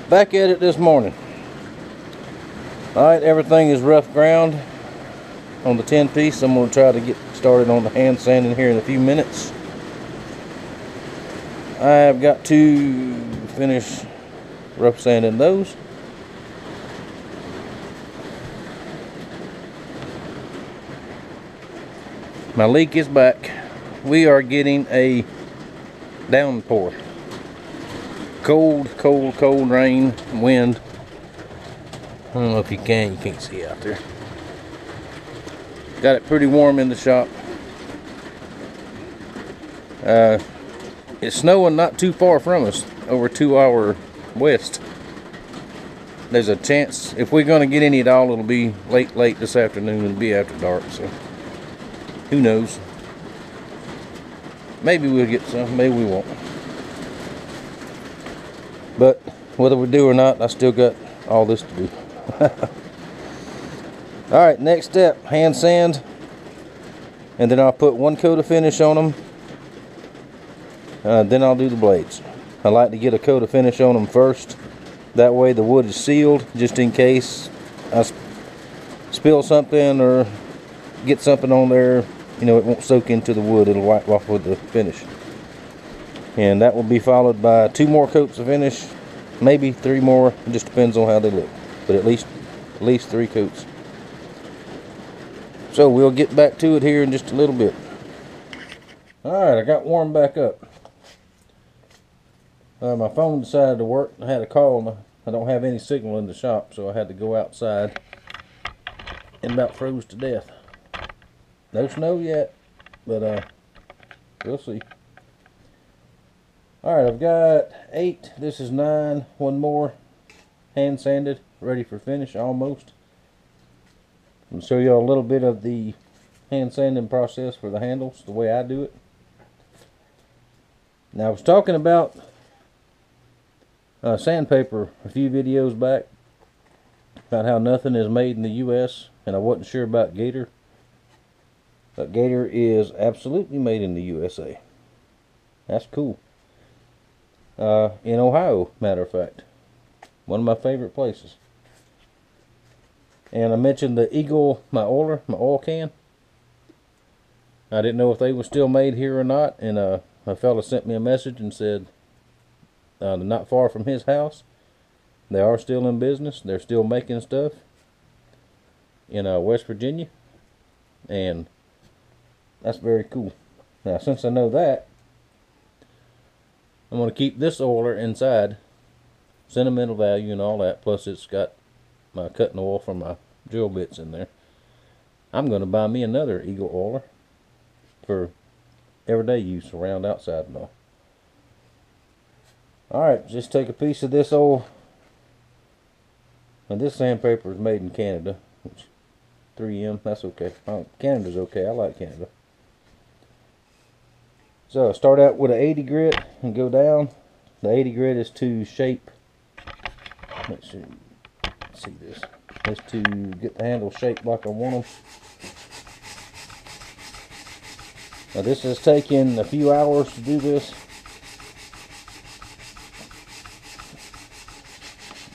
Back at it this morning. Alright, everything is rough ground on the 10-piece. I'm going to try to get started on the hand sanding here in a few minutes. I've got to finish rough sanding those. My leak is back. We are getting a downpour. Cold rain, wind. I don't know if you can't see out there. Got it pretty warm in the shop. It's snowing not too far from us, over 2 hour west. There's a chance, if we're going to get any at all, it'll be late this afternoon and be after dark, so who knows. Maybe we'll get some, maybe we won't. But whether we do or not, I still got all this to do. Alright, next step, hand sand. And then I'll put one coat of finish on them. Then I'll do the blades. I like to get a coat of finish on them first. That way the wood is sealed, just in case I spill something or get something on there. You know, it won't soak into the wood. It'll wipe off with the finish. And that will be followed by 2 more coats of finish, maybe 3 more. It just depends on how they look. But at least 3 coats. So we'll get back to it here in just a little bit. Alright, I got warmed back up. My phone decided to work. I had a call and I don't have any signal in the shop, so I had to go outside and about froze to death. No snow yet, but we'll see. Alright, I've got 8. This is 9. 1 more. Hand sanded. Ready for finish almost. I'm going to show you a little bit of the hand sanding process for the handles, the way I do it. Now I was talking about sandpaper a few videos back, about how nothing is made in the US, and I wasn't sure about Gator. But Gator is absolutely made in the USA. That's cool. In Ohio, matter of fact. One of my favorite places. And I mentioned the Eagle, my oil can. I didn't know if they were still made here or not, and a fella sent me a message and said they're not far from his house. They are still in business. They're still making stuff in West Virginia, and that's very cool. Now, since I know that, I'm going to keep this oiler inside. Sentimental value and all that. Plus, it's got my cutting oil for my drill bits in there. I'm going to buy me another Eagle oiler for everyday use around outside and all. Alright, just take a piece of this old. And this sandpaper is made in Canada. Which 3M, that's okay. Canada's okay. I like Canada. So start out with an 80 grit and go down. The 80 grit is to shape. Make sure you see this. Is to get the handle shaped like I want them. Now this has taken a few hours to do this.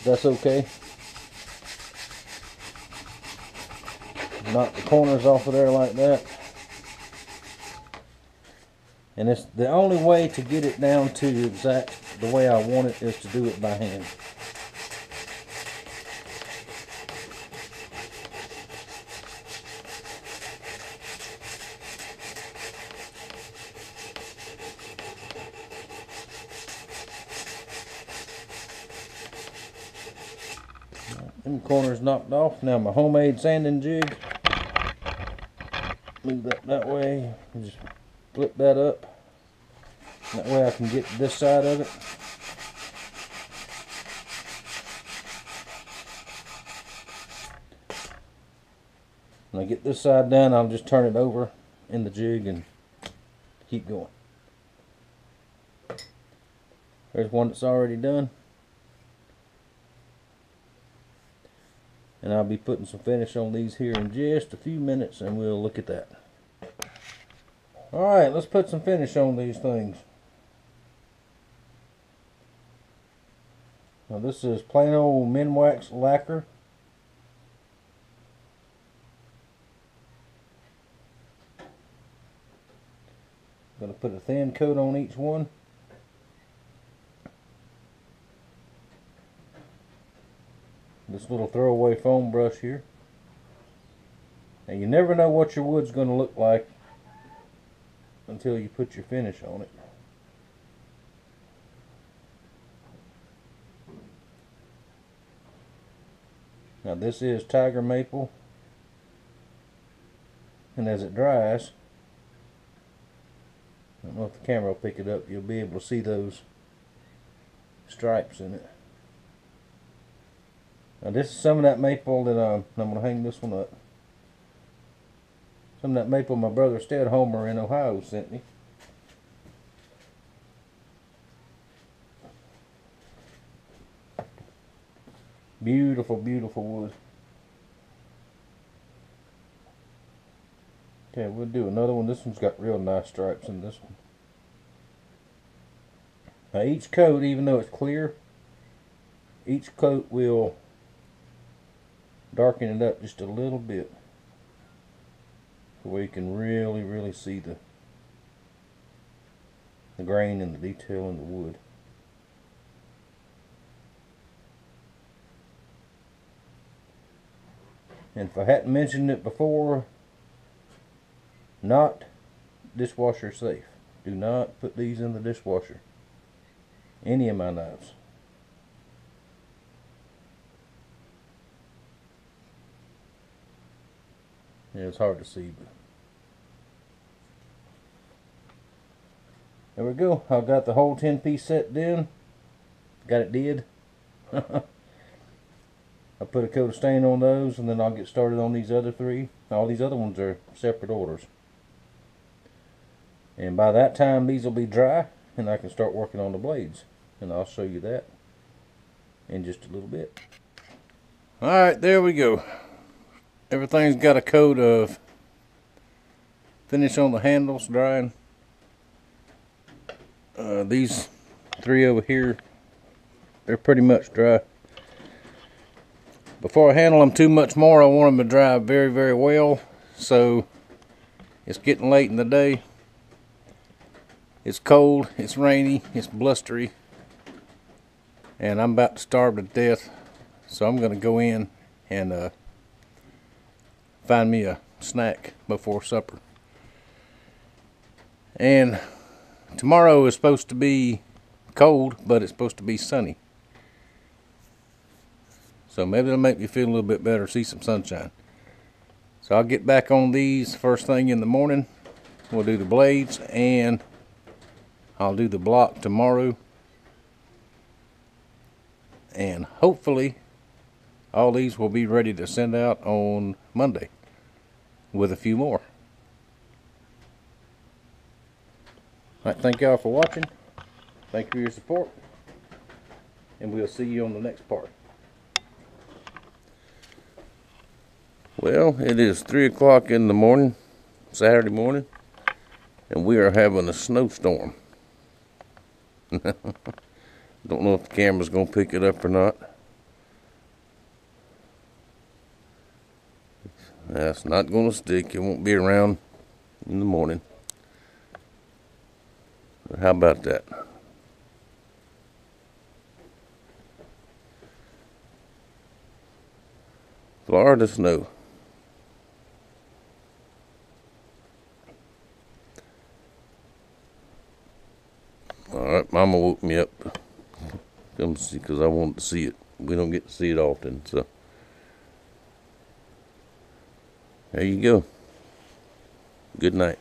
That's okay. Knock the corners off of there like that. And it's the only way to get it down to exact the way I want it is to do it by hand. Them corners knocked off. Now my homemade sanding jig. Move that way. Just flip that up. That way I can get this side of it. When I get this side done, I'll just turn it over in the jig and keep going. There's one that's already done. And I'll be putting some finish on these here in just a few minutes, and we'll look at that. Alright, let's put some finish on these things. Now this is plain old Minwax lacquer. Gonna put a thin coat on each one. This little throwaway foam brush here. And you never know what your wood's gonna look like until you put your finish on it. Now this is tiger maple, and as it dries, I don't know if the camera will pick it up, you'll be able to see those stripes in it. Now this is some of that maple that I'm going to hang this one up. Some of that maple my brother Stedhomer in Ohio sent me. Beautiful, beautiful wood. Okay, we'll do another one. This one's got real nice stripes in this one. Now each coat, even though it's clear, each coat will darken it up just a little bit, where you can really, really see the grain and the detail in the wood. And if I hadn't mentioned it before, not dishwasher safe. Do not put these in the dishwasher. Any of my knives. Yeah, it's hard to see, but there we go. I've got the whole 10-piece set done. Got it did. I put a coat of stain on those, and then I'll get started on these other three. All these other ones are separate orders. And by that time, these will be dry, and I can start working on the blades. And I'll show you that in just a little bit. Alright, there we go. Everything's got a coat of finish on the handles drying. These three over here, they're pretty much dry. Before I handle them too much more, I want them to dry very, very well. So it's getting late in the day. It's cold, it's rainy, it's blustery, and I'm about to starve to death. So I'm going to go in and find me a snack before supper. And tomorrow is supposed to be cold, but it's supposed to be sunny. So maybe it'll make me feel a little bit better, see some sunshine. So I'll get back on these first thing in the morning. We'll do the blades, and I'll do the block tomorrow. And hopefully all these will be ready to send out on Monday with a few more. Alright, thank y'all for watching. Thank you for your support. And we'll see you on the next part. Well, it is 3 o'clock in the morning, Saturday morning, and we are having a snowstorm. Don't know if the camera's going to pick it up or not. That's not going to stick. It won't be around in the morning. But how about that? Florida snow. Alright, Mama woke me up to come see, because I wanted to see it. We don't get to see it often, so there you go. Good night.